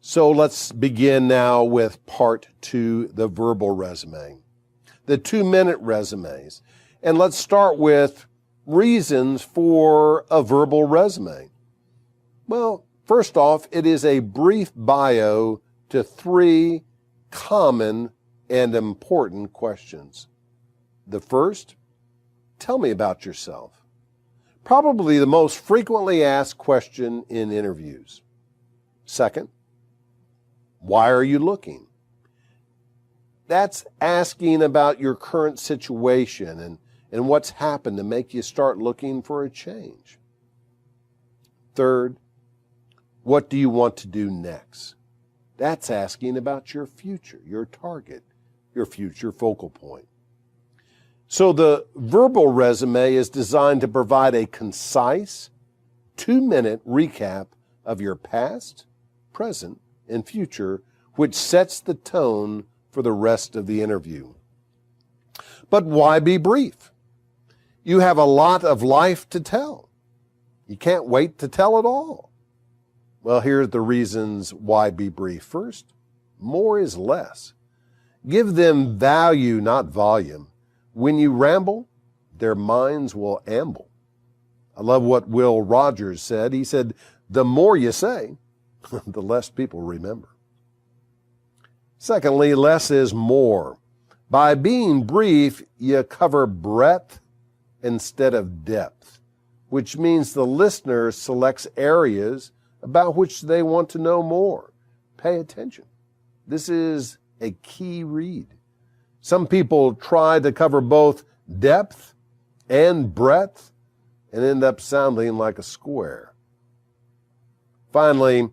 So let's begin now with part 2, the verbal resume, the 2-minute resumes. And let's start with reasons for a verbal resume. Well, first off, it is a brief bio to 3 common and important questions. The first, tell me about yourself. Probably the most frequently asked question in interviews. Second, why are you looking? That's asking about your current situation and what's happened to make you start looking for a change. Third, what do you want to do next? That's asking about your future, your target, your future focal point. So the verbal resume is designed to provide a concise 2-minute recap of your past, present, and future, which sets the tone for the rest of the interview. But why be brief? You have a lot of life to tell. You can't wait to tell it all. Well, here are the reasons why be brief. First, more is less. Give them value, not volume. When you ramble, their minds will amble. I love what Will Rogers said. He said, the more you say, the less people remember. Secondly, less is more. By being brief, you cover breadth instead of depth, which means the listener selects areas about which they want to know more. Pay attention. This is a key read. Some people try to cover both depth and breadth and end up sounding like a square. Finally,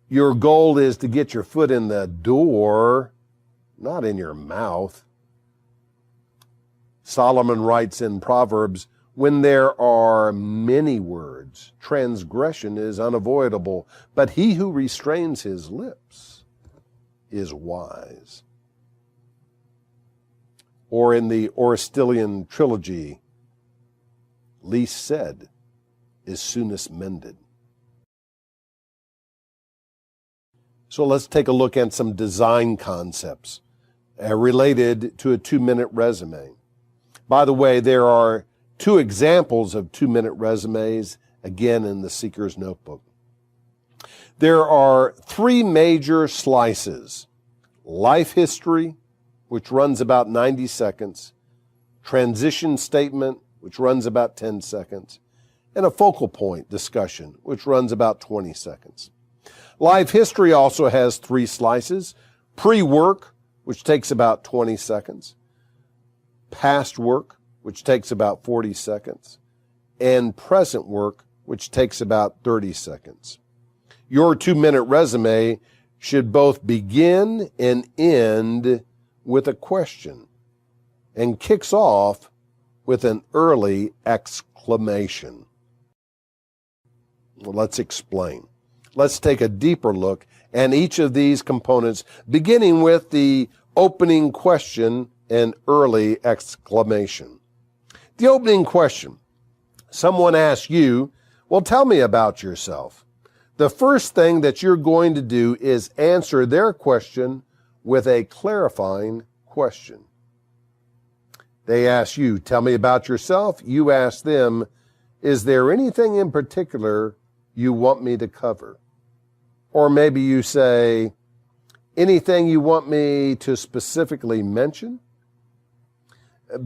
your goal is to get your foot in the door, not in your mouth. Solomon writes in Proverbs, when there are many words, transgression is unavoidable, but he who restrains his lips is wise. Or in the Oristilian trilogy, least said is soonest mended. So let's take a look at some design concepts related to a 2-minute resume. By the way, there are 2 examples of 2-minute resumes, again in the Seeker's Notebook. There are 3 major slices: life history, which runs about 90 seconds, transition statement, which runs about 10 seconds, and a focal point discussion, which runs about 20 seconds. Life history also has 3 slices: pre-work, which takes about 20 seconds, past work, which takes about 40 seconds, and present work, which takes about 30 seconds. Your 2-minute resume should both begin and end with a question and kicks off with an early exclamation. Well, let's explain. Let's take a deeper look at each of these components, beginning with the opening question and early exclamation. The opening question. Someone asks you, well, tell me about yourself. The first thing that you're going to do is answer their question with a clarifying question. They ask you, tell me about yourself. You ask them, is there anything in particular you want me to cover? Or maybe you say, anything you want me to specifically mention?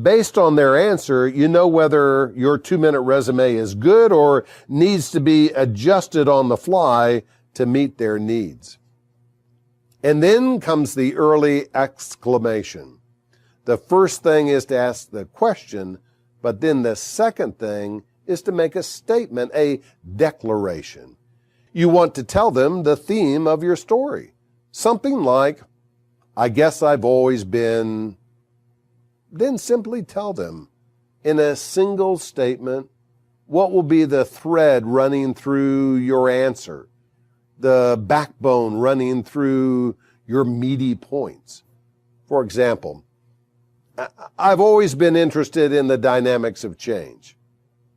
Based on their answer, you know whether your 2-minute resume is good or needs to be adjusted on the fly to meet their needs. And then comes the early exclamation. The first thing is to ask the question, but then the second thing is to make a statement, a declaration. You want to tell them the theme of your story. Something like, I guess I've always been. Then simply tell them in a single statement what will be the thread running through your answer, the backbone running through your meaty points. For example, I've always been interested in the dynamics of change.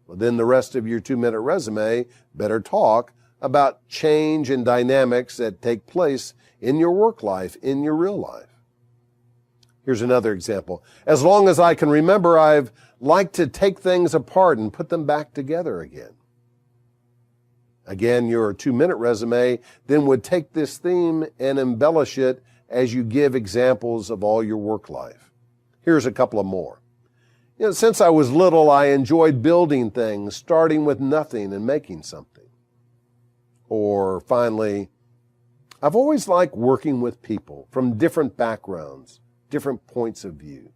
Well, then the rest of your 2-minute resume better talk about change and dynamics that take place in your work life, in your real life. Here's another example. As long as I can remember, I've liked to take things apart and put them back together again. Again, your 2-minute resume then would take this theme and embellish it as you give examples of all your work life. Here's a couple of more. Since I was little, I enjoyed building things, starting with nothing and making something. Or finally, I've always liked working with people from different backgrounds, different points of view.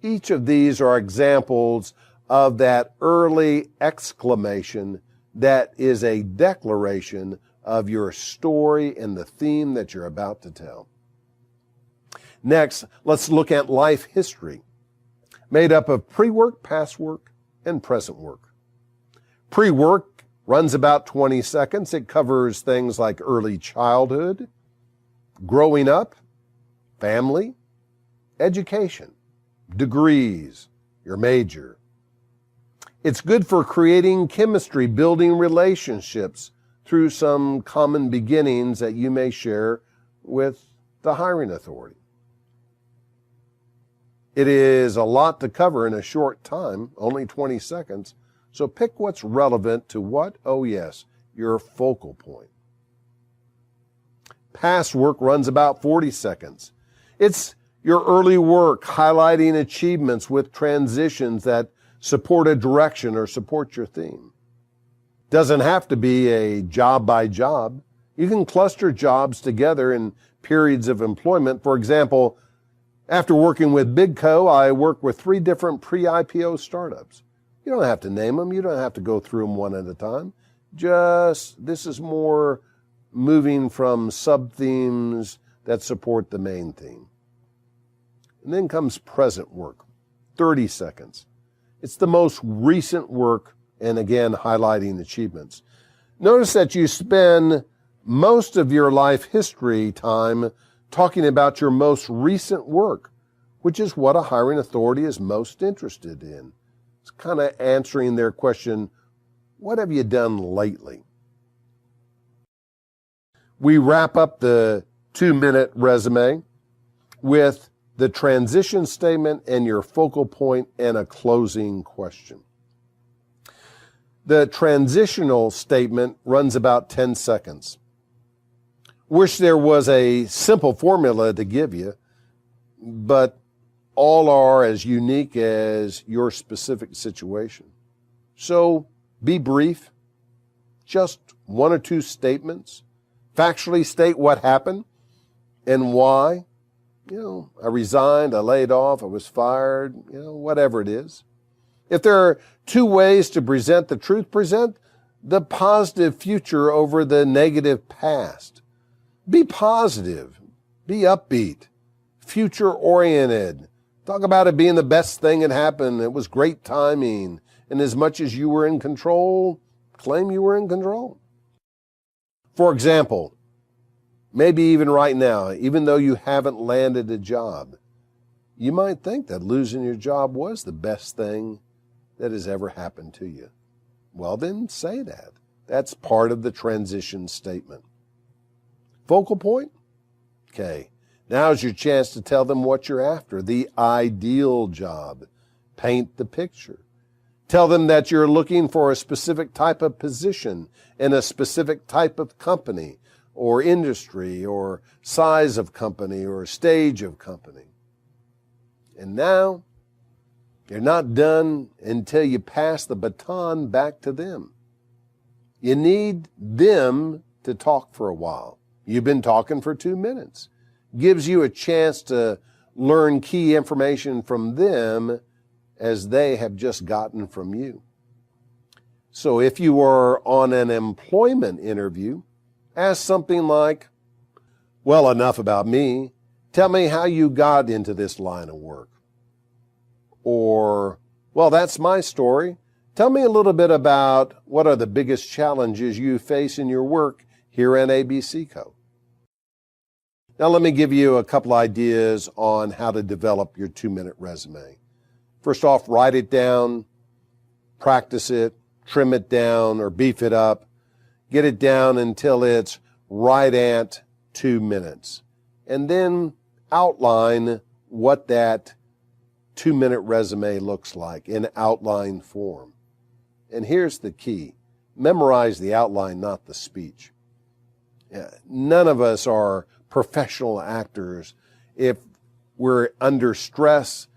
Each of these are examples of that early exclamation that is a declaration of your story and the theme that you're about to tell. Next, let's look at life history, made up of pre-work, past work, and present work. Pre-work runs about 20 seconds. It covers things like early childhood, growing up, family, education, degrees, your major. It's good for creating chemistry, building relationships through some common beginnings that you may share with the hiring authority. It is a lot to cover in a short time, only 20 seconds, so pick what's relevant to what? Oh yes, your focal point. Past work runs about 40 seconds. It's your early work, highlighting achievements with transitions that support a direction or support your theme. Doesn't have to be a job by job. You can cluster jobs together in periods of employment. For example, after working with BigCo, I worked with 3 different pre-IPO startups. You don't have to name them. You don't have to go through them one at a time. This is more moving from sub-themes that support the main theme. And then comes present work, 30 seconds. It's the most recent work, and again, highlighting achievements. Notice that you spend most of your life history time talking about your most recent work, which is what a hiring authority is most interested in. It's kind of answering their question, what have you done lately? We wrap up the 2-minute resume with the transition statement and your focal point and a closing question. The transitional statement runs about 10 seconds. Wish there was a simple formula to give you, but all are as unique as your specific situation. So be brief, just 1 or 2 statements. Factually state what happened and why. I resigned, I laid off, I was fired, whatever it is. If there are 2 ways to present the truth, present the positive future over the negative past. Be positive, be upbeat, future-oriented. Talk about it being the best thing that happened. It was great timing. And as much as you were in control, claim you were in control. For example, maybe even right now, even though you haven't landed a job, you might think that losing your job was the best thing that has ever happened to you. Well, then say that. That's part of the transition statement. Focal point? Okay. Now's your chance to tell them what you're after, the ideal job. Paint the picture. Tell them that you're looking for a specific type of position in a specific type of company or industry or size of company or stage of company. And now, you're not done until you pass the baton back to them. You need them to talk for a while. You've been talking for 2 minutes. Gives you a chance to learn key information from them as they have just gotten from you. So if you are on an employment interview, ask something like, well, enough about me. Tell me how you got into this line of work. Or, well, that's my story. Tell me a little bit about what are the biggest challenges you face in your work here at ABC Co. Now let me give you a couple ideas on how to develop your 2-minute resume. First off, write it down, practice it, trim it down or beef it up. get it down until it's right at 2 minutes. And then outline what that 2-minute resume looks like in outline form. And here's the key. Memorize the outline, not the speech. None of us are professional actors. If we're under stress,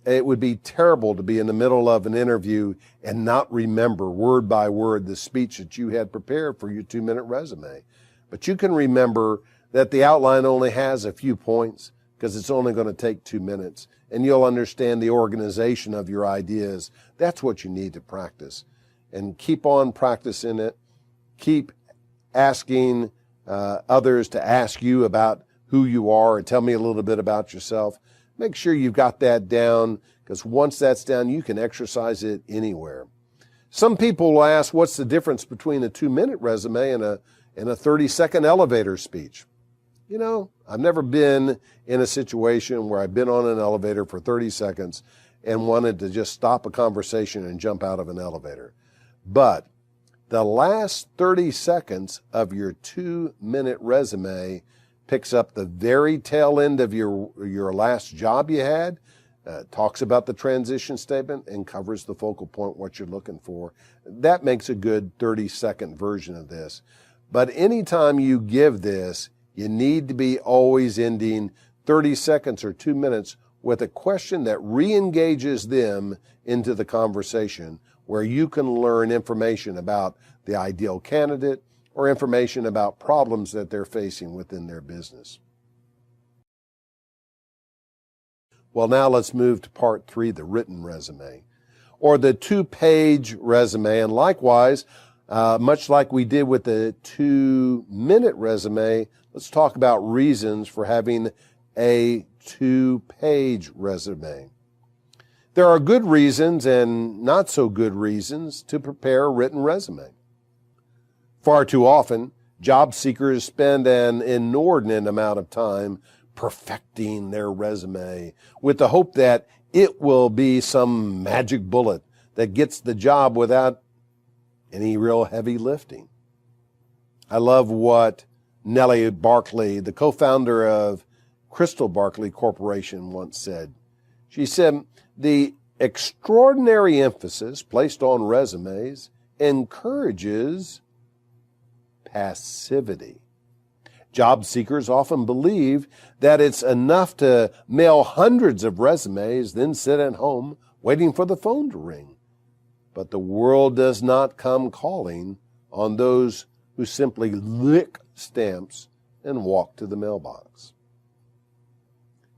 it would be terrible to be in the middle of an interview and not remember word by word the speech that you had prepared for your 2-minute resume. But you can remember that the outline only has a few points because it's only going to take 2 minutes, and you'll understand the organization of your ideas. That's what you need to practice. And keep on practicing it. Keep asking others to ask you about who you are and tell me a little bit about yourself. Make sure you've got that down, because once that's down, you can exercise it anywhere. Some people will ask, what's the difference between a 2-minute resume and a 30-second elevator speech? You know, I've never been in a situation where I've been on an elevator for 30 seconds and wanted to just stop a conversation and jump out of an elevator. But the last 30 seconds of your 2-minute resume picks up the very tail end of your last job you had, talks about the transition statement, and covers the focal point, what you're looking for. That makes a good 30-second version of this. But anytime you give this, you need to be always ending 30 seconds or 2 minutes with a question that re-engages them into the conversation, where you can learn information about the ideal candidate or information about problems that they're facing within their business. Well, now let's move to part 3, the written resume, or the 2-page resume. And likewise, much like we did with the 2-minute resume, let's talk about reasons for having a 2-page resume. There are good reasons and not so good reasons to prepare a written resume. Far too often, job seekers spend an inordinate amount of time perfecting their resume with the hope that it will be some magic bullet that gets the job without any real heavy lifting. I love what Nellie Barkley, the co-founder of Crystal Barkley Corporation, once said. She said, "The extraordinary emphasis placed on resumes encourages passivity. Job seekers often believe that it's enough to mail hundreds of resumes, then sit at home waiting for the phone to ring. But the world does not come calling on those who simply lick stamps and walk to the mailbox."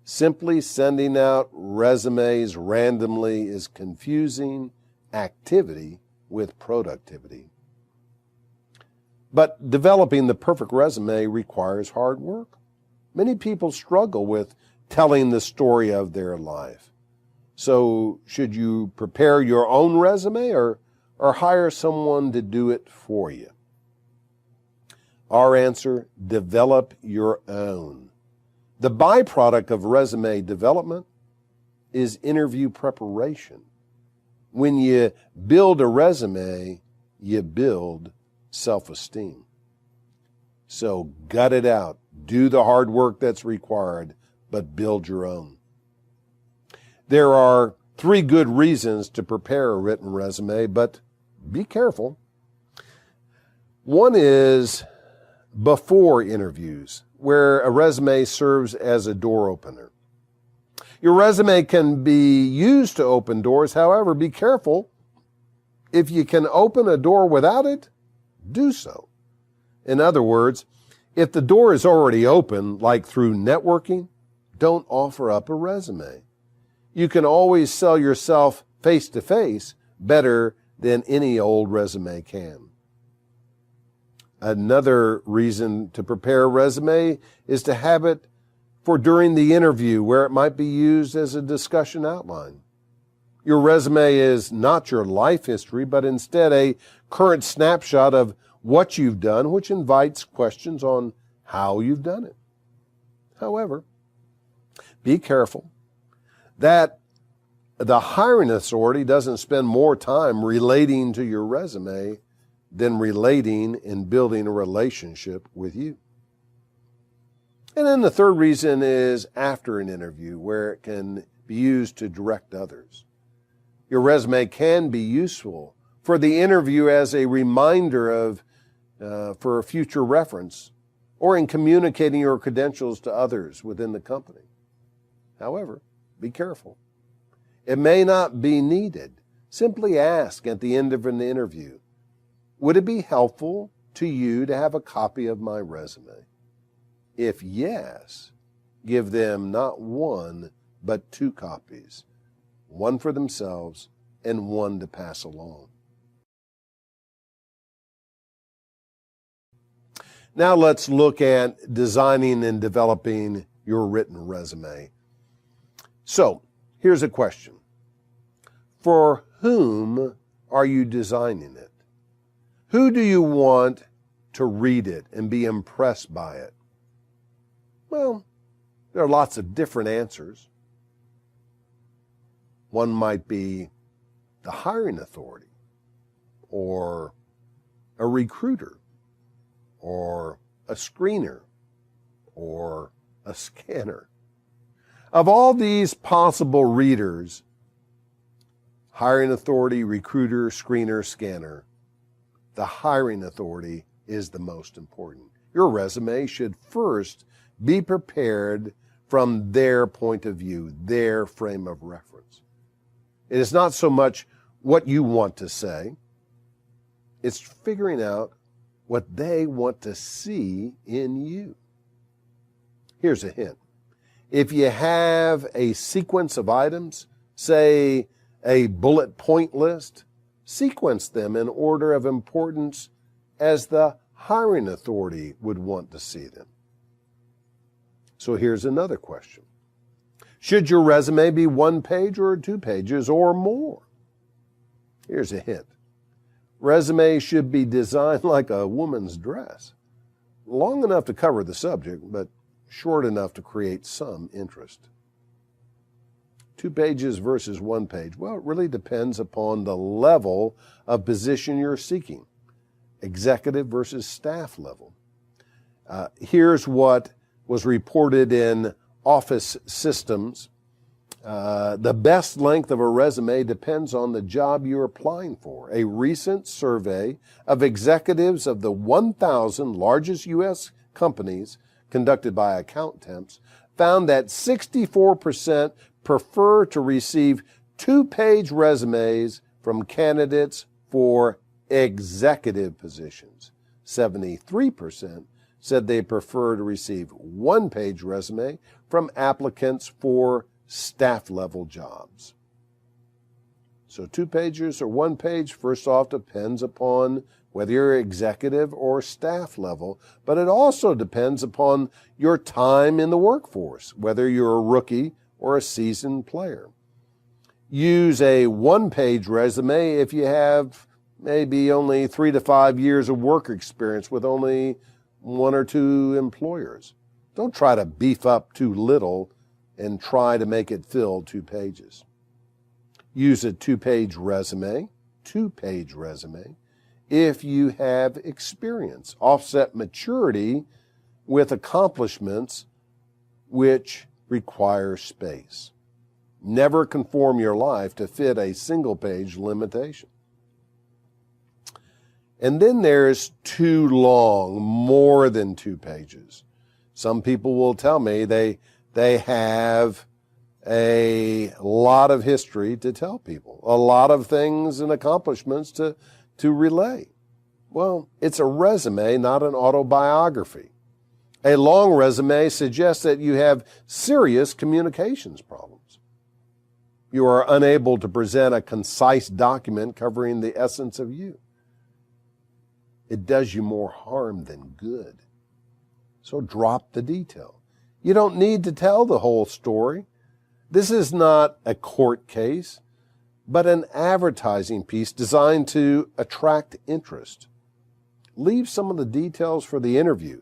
Simply sending out resumes randomly is confusing activity with productivity. But developing the perfect resume requires hard work. Many people struggle with telling the story of their life. So should you prepare your own resume or hire someone to do it for you? Our answer, develop your own. The byproduct of resume development is interview preparation. When you build a resume, you build self-esteem. So gut it out. Do the hard work that's required, but build your own. There are 3 good reasons to prepare a written resume, but be careful. One is before interviews, where a resume serves as a door opener. Your resume can be used to open doors. However, be careful. If you can open a door without it, do so. In other words, if the door is already open, like through networking, don't offer up a resume. You can always sell yourself face-to-face better than any old resume can. Another reason to prepare a resume is to have it for during the interview, where it might be used as a discussion outline. Your resume is not your life history, but instead a current snapshot of what you've done, which invites questions on how you've done it. However, be careful that the hiring authority doesn't spend more time relating to your resume than relating and building a relationship with you. And then the third reason is after an interview, where it can be used to direct others. Your resume can be useful for the interview as a reminder for future reference, or in communicating your credentials to others within the company. However, be careful. It may not be needed. Simply ask at the end of an interview, would it be helpful to you to have a copy of my resume? If yes, give them not one, but 2 copies, one for themselves and one to pass along. Now let's look at designing and developing your written resume. So, here's a question. For whom are you designing it? Who do you want to read it and be impressed by it? Well, there are lots of different answers. One might be the hiring authority, or a recruiter, or a screener, or a scanner. Of all these possible readers, hiring authority, recruiter, screener, scanner, the hiring authority is the most important. Your resume should first be prepared from their point of view, their frame of reference. It is not so much what you want to say, it's figuring out what they want to see in you. Here's a hint. If you have a sequence of items, say a bullet point list, sequence them in order of importance as the hiring authority would want to see them. So here's another question. Should your resume be 1 page or 2 pages or more? Here's a hint. Resume should be designed like a woman's dress, long enough to cover the subject, but short enough to create some interest. 2 pages versus 1 page. Well, it really depends upon the level of position you're seeking, executive versus staff level. Here's what was reported in Office Systems. The best length of a resume depends on the job you're applying for. A recent survey of executives of the 1,000 largest U.S. companies conducted by account temps found that 64% prefer to receive 2-page resumes from candidates for executive positions. 73% said they prefer to receive 1-page resume from applicants for staff-level jobs. So 2 pages or 1 page, first off, depends upon whether you're executive or staff level, but it also depends upon your time in the workforce, whether you're a rookie or a seasoned player. Use a 1-page resume if you have maybe only 3 to 5 years of work experience with only 1 or 2 employers. Don't try to beef up too little and try to make it fill 2 pages. Use a 2-page resume, if you have experience. Offset maturity with accomplishments which require space. Never conform your life to fit a single-page limitation. And then there's too long, more than 2 pages. Some people will tell me they have a lot of history to tell people, a lot of things and accomplishments to relay. Well, it's a resume, not an autobiography. A long resume suggests that you have serious communications problems. You are unable to present a concise document covering the essence of you. It does you more harm than good. So drop the detail. You don't need to tell the whole story. This is not a court case, but an advertising piece designed to attract interest. Leave some of the details for the interview.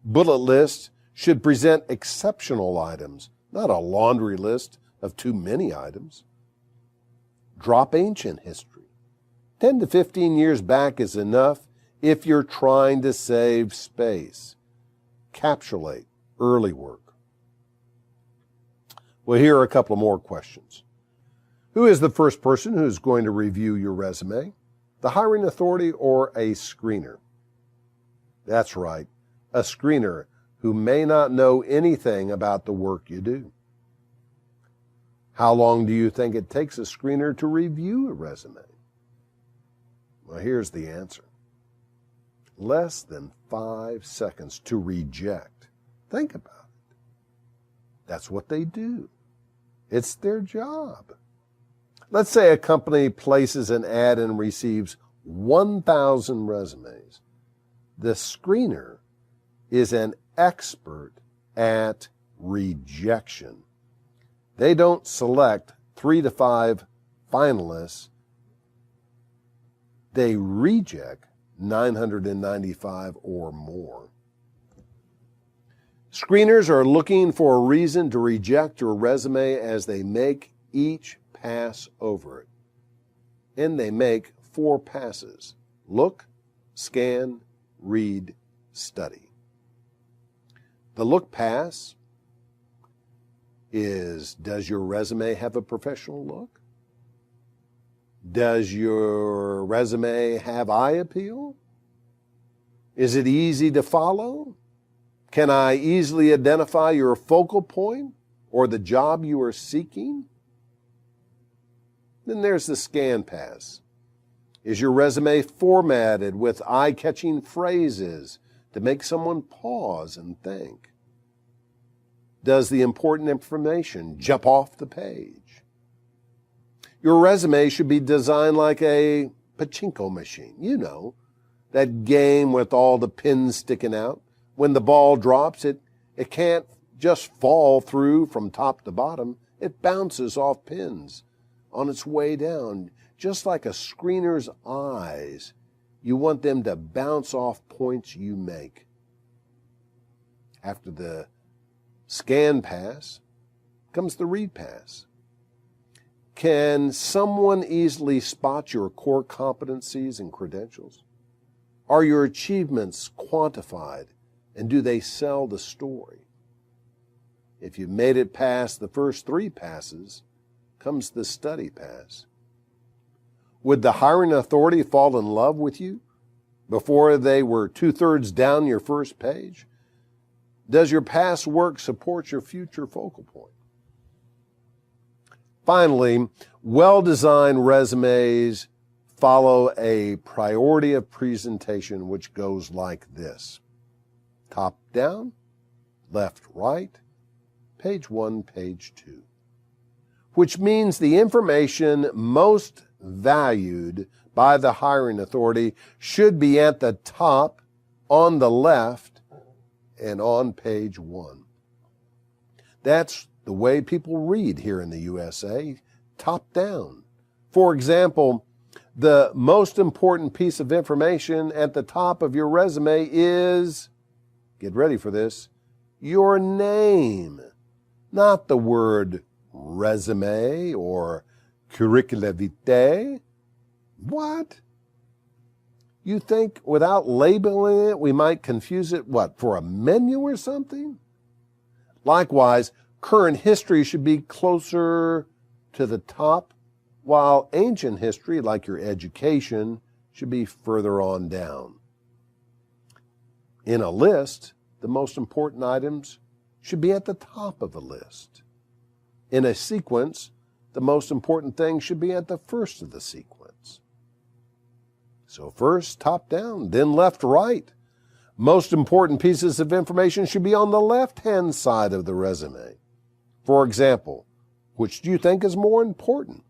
Bullet lists should present exceptional items, not a laundry list of too many items. Drop ancient history. 10 to 15 years back is enough if you're trying to save space. Capsulate early work. Well, here are a couple of more questions. Who is the first person who's going to review your resume? The hiring authority or a screener? That's right, a screener who may not know anything about the work you do. How long do you think it takes a screener to review a resume? Well, here's the answer. Less than 5 seconds to reject. Think about it. That's what they do. It's their job. Let's say a company places an ad and receives 1,000 resumes. The screener is an expert at rejection. They don't select 3 to 5 finalists. They reject 995 or more. Screeners are looking for a reason to reject your resume as they make each pass over it. And they make 4 passes. Look, scan, read, study. The look pass is, does your resume have a professional look? Does your resume have eye appeal? Is it easy to follow? Can I easily identify your focal point or the job you are seeking? Then there's the scan pass. Is your resume formatted with eye-catching phrases to make someone pause and think? Does the important information jump off the page? Your resume should be designed like a pachinko machine. You know, that game with all the pins sticking out. When the ball drops, it can't just fall through from top to bottom. It bounces off pins on its way down. Just like a screener's eyes, you want them to bounce off points you make. After the scan pass comes the read pass. Can someone easily spot your core competencies and credentials? Are your achievements quantified, and do they sell the story? If you've made it past the first 3 passes, comes the study pass. Would the hiring authority fall in love with you before they were 2/3 down your first page? Does your past work support your future focal point? Finally, well-designed resumes follow a priority of presentation which goes like this. Top down, left right, page 1, page 2. Which means the information most valued by the hiring authority should be at the top, on the left, and on page 1. That's the way people read here in the USA, top down. For example, the most important piece of information at the top of your resume is, get ready for this, your name, not the word resume or curricula vitae. What? You think without labeling it, we might confuse it, for a menu or something? Likewise, current history should be closer to the top, while ancient history, like your education, should be further on down. In a list, the most important items should be at the top of the list. In a sequence, the most important things should be at the first of the sequence. So first, top down, then left, right. Most important pieces of information should be on the left-hand side of the resume. For example, which do you think is more important?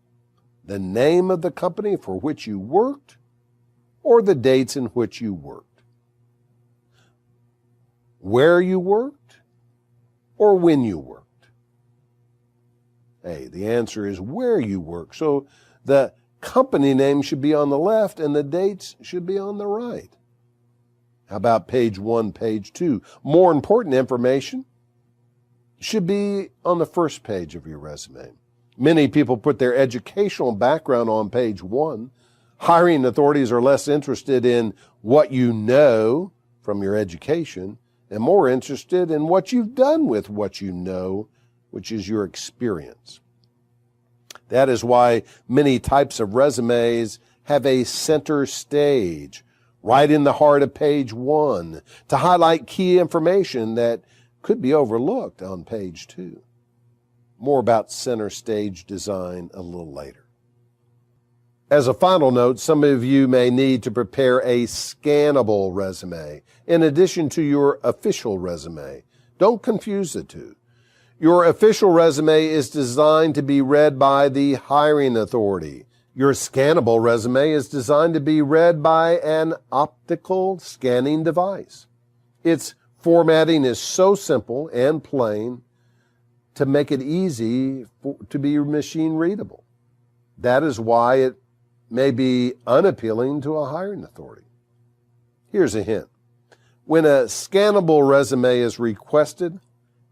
The name of the company for which you worked or the dates in which you worked? Where you worked or when you worked? Hey, the answer is where you work. So the company name should be on the left and the dates should be on the right. How about page 1, page 2? More important information should be on the first page of your resume. Many people put their educational background on page 1, Hiring authorities are less interested in what you know from your education and more interested in what you've done with what you know, which is your experience. That is why many types of resumes have a center stage, right in the heart of page 1, to highlight key information that could be overlooked on page 2. More about center stage design a little later. As a final note, some of you may need to prepare a scannable resume in addition to your official resume. Don't confuse the two. Your official resume is designed to be read by the hiring authority. Your scannable resume is designed to be read by an optical scanning device. Its formatting is so simple and plain to make it easy to be machine readable. That is why it may be unappealing to a hiring authority. Here's a hint. When a scannable resume is requested,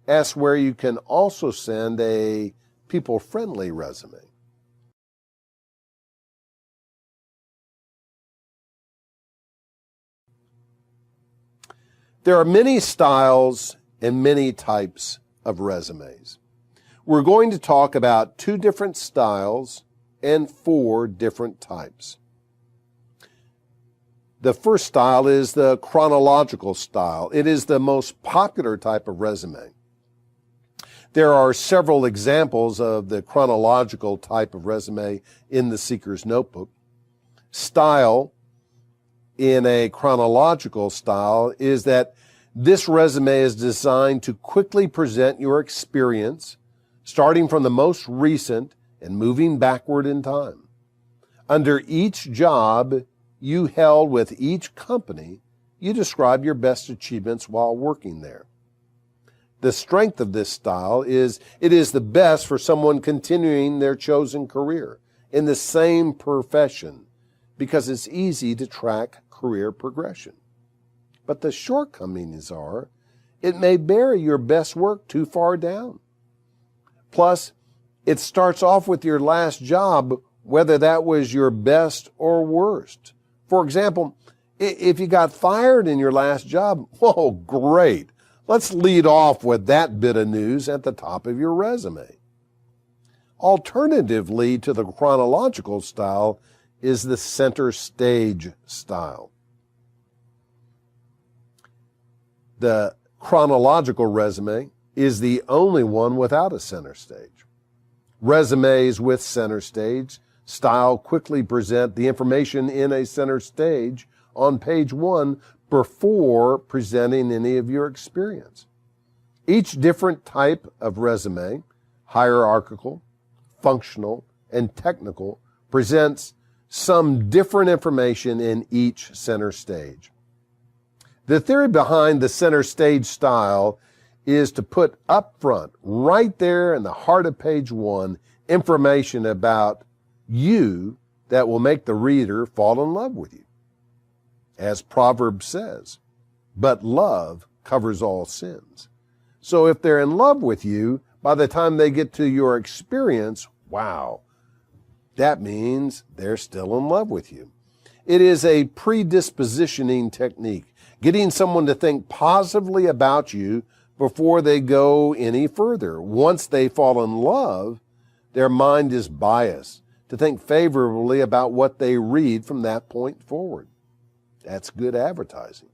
ask where you can also send a people-friendly resume. There are many styles and many types of resumes. We're going to talk about 2 different styles and 4 different types. The first style is the chronological style. It is the most popular type of resume. There are several examples of the chronological type of resume in the Seeker's Notebook. Style in a chronological style is that this resume is designed to quickly present your experience, starting from the most recent and moving backward in time. Under each job you held with each company, you describe your best achievements while working there. The strength of this style is it is the best for someone continuing their chosen career in the same profession because it's easy to track career progression. But the shortcomings are it may bury your best work too far down. Plus, it starts off with your last job, whether that was your best or worst. For example, if you got fired in your last job, whoa, great. Let's lead off with that bit of news at the top of your resume. Alternatively to the chronological style is the center stage style. The chronological resume is the only one without a center stage. Resumes with center stage style quickly present the information in a center stage on page 1 before presenting any of your experience. Each different type of resume, hierarchical, functional, and technical, presents some different information in each center stage. The theory behind the center stage style is to put up front, right there in the heart of page 1, information about you that will make the reader fall in love with you. As Proverbs says, but love covers all sins. So if they're in love with you, by the time they get to your experience, wow, that means they're still in love with you. It is a predispositioning technique, getting someone to think positively about you before they go any further. Once they fall in love, their mind is biased to think favorably about what they read from that point forward. That's good advertising.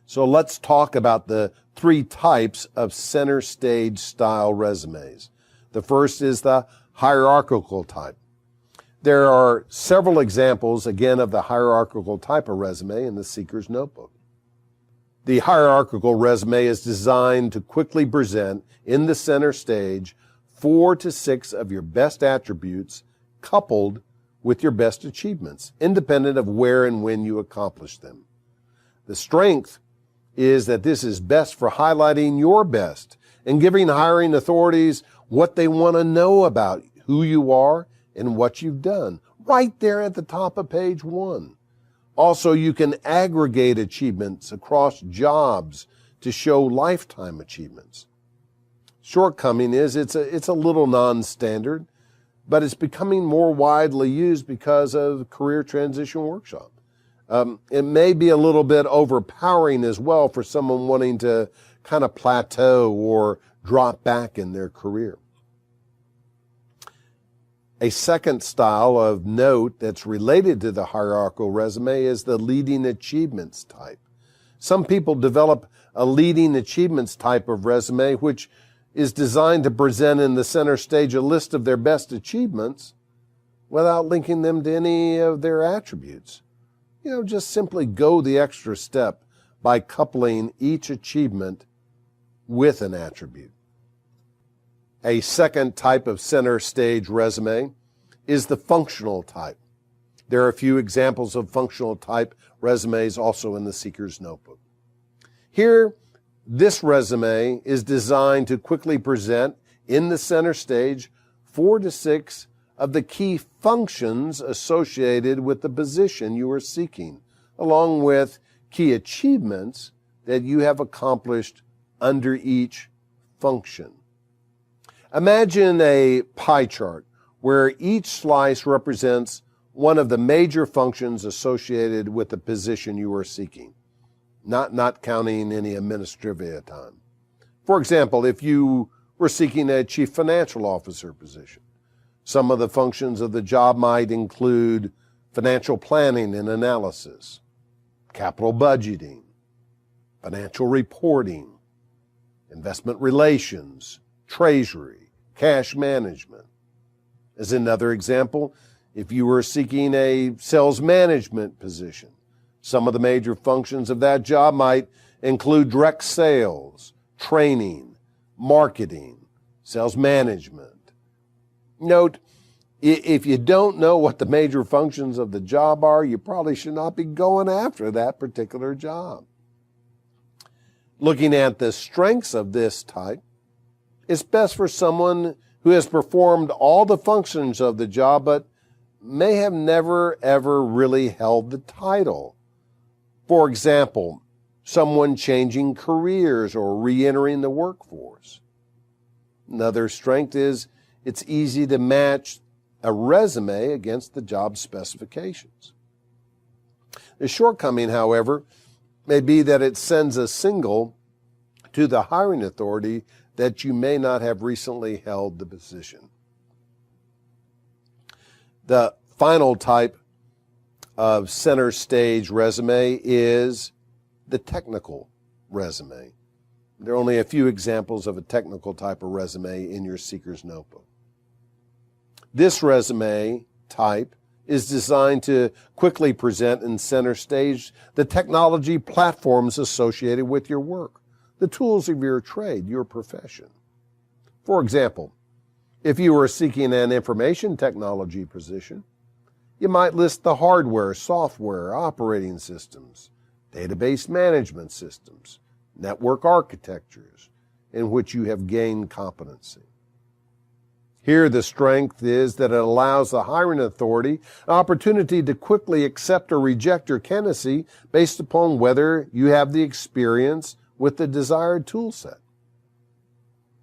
So let's talk about the 3 types of center stage style resumes. The first is the hierarchical type. There are several examples, again, of the hierarchical type of resume in the Seeker's Notebook. The hierarchical resume is designed to quickly present in the center stage 4 to 6 of your best attributes coupled with your best achievements, independent of where and when you accomplish them. The strength is that this is best for highlighting your best and giving hiring authorities what they want to know about who you are and what you've done, right there at the top of page 1. Also, you can aggregate achievements across jobs to show lifetime achievements. Shortcoming is it's a little non-standard. but it's becoming more widely used because of Career Transition Workshop. It may be a little bit overpowering as well for someone wanting to kind of plateau or drop back in their career. A second style of note that's related to the hierarchical resume is the leading achievements type. Some people develop a leading achievements type of resume, which is designed to present in the center stage a list of their best achievements without linking them to any of their attributes. Just simply go the extra step by coupling each achievement with an attribute. A second type of center stage resume is the functional type. There are a few examples of functional type resumes also in the Seeker's Notebook. Here, this resume is designed to quickly present in the center stage 4 to 6 of the key functions associated with the position you are seeking, along with key achievements that you have accomplished under each function. Imagine a pie chart where each slice represents one of the major functions associated with the position you are seeking, not counting any administrative time. For example, if you were seeking a chief financial officer position, some of the functions of the job might include financial planning and analysis, capital budgeting, financial reporting, investment relations, treasury, cash management. As another example, if you were seeking a sales management position, some of the major functions of that job might include direct sales, training, marketing, sales management. Note, if you don't know what the major functions of the job are, you probably should not be going after that particular job. Looking at the strengths of this type, it's best for someone who has performed all the functions of the job but may have never ever really held the title. For example, someone changing careers or re-entering the workforce. Another strength is it's easy to match a resume against the job specifications. The shortcoming, however, may be that it sends a signal to the hiring authority that you may not have recently held the position. The final type of center stage resume is the technical resume. There are only a few examples of a technical type of resume in your Seeker's Notebook. This resume type is designed to quickly present in center stage the technology platforms associated with your work, the tools of your trade, your profession. For example, if you are seeking an information technology position, you might list the hardware, software, operating systems, database management systems, network architectures in which you have gained competency. Here, the strength is that it allows the hiring authority an opportunity to quickly accept or reject your candidacy based upon whether you have the experience with the desired tool set.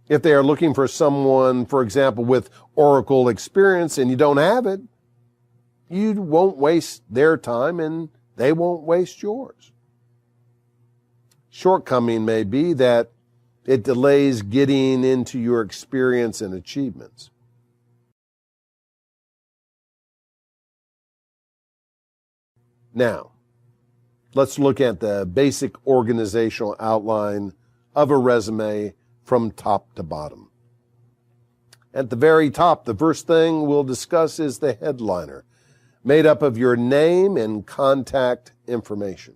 If they are looking for someone, for example, with Oracle experience and you don't have it, you won't waste their time and they won't waste yours. Shortcoming may be that it delays getting into your experience and achievements. Now, let's look at the basic organizational outline of a resume from top to bottom. At the very top, the first thing we'll discuss is the headliner, made up of your name and contact information.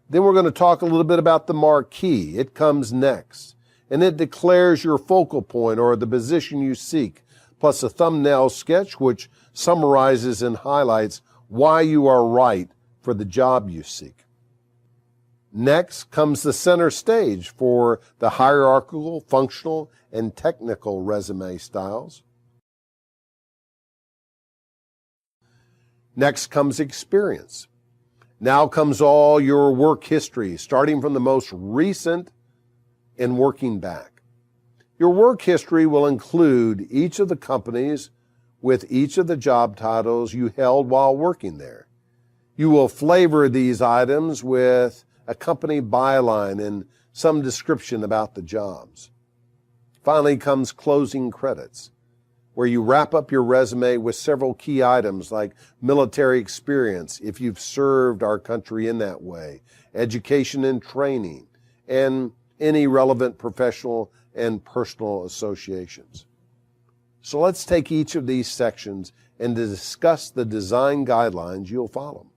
Then we're going to talk a little bit about the marquee. It comes next, and it declares your focal point or the position you seek, plus a thumbnail sketch which summarizes and highlights why you are right for the job you seek. Next comes the center stage for the hierarchical, functional, and technical resume styles. Next comes experience. Now comes all your work history, starting from the most recent and working back. Your work history will include each of the companies with each of the job titles you held while working there. You will flavor these items with a company byline and some description about the jobs. Finally comes closing credits, where you wrap up your resume with several key items like military experience, if you've served our country in that way, education and training, and any relevant professional and personal associations. So let's take each of these sections and discuss the design guidelines you'll follow.